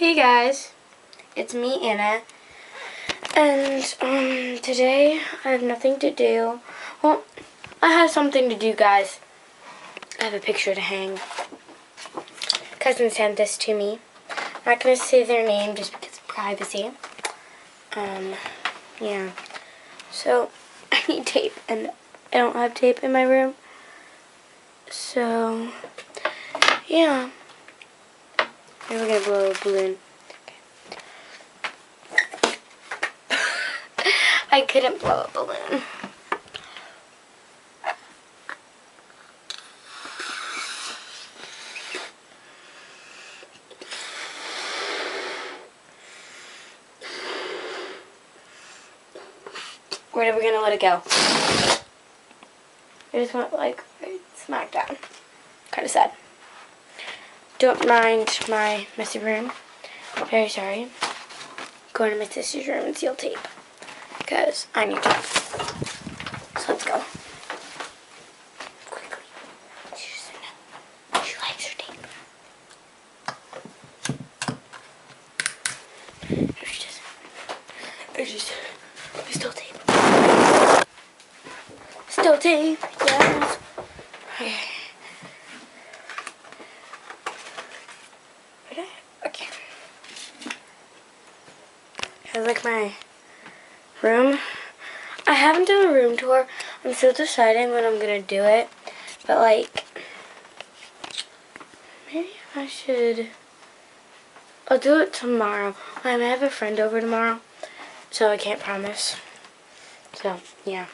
Hey guys, it's me, Anna, and today I have nothing to do. Well, I have something to do, guys. I have a picture to hang. Cousin sent this to me. I'm not gonna say their name just because of privacy. Yeah. So I need tape, and I don't have tape in my room. So yeah. Maybe we're gonna blow a balloon. Okay. I couldn't blow a balloon. Where are we gonna let it go? I just went like right smack down. Kind of sad. Don't mind my messy room. Very sorry. Go to my sister's room and seal tape because I need tape. So let's go. Quickly. She likes her tape. No, she doesn't. Or she's still tape. Still tape. Yes. Okay. Okay. I like my room. I haven't done a room tour. I'm still deciding when I'm gonna do it. But like, maybe I should. I'll do it tomorrow. I may have a friend over tomorrow, so I can't promise. So, yeah.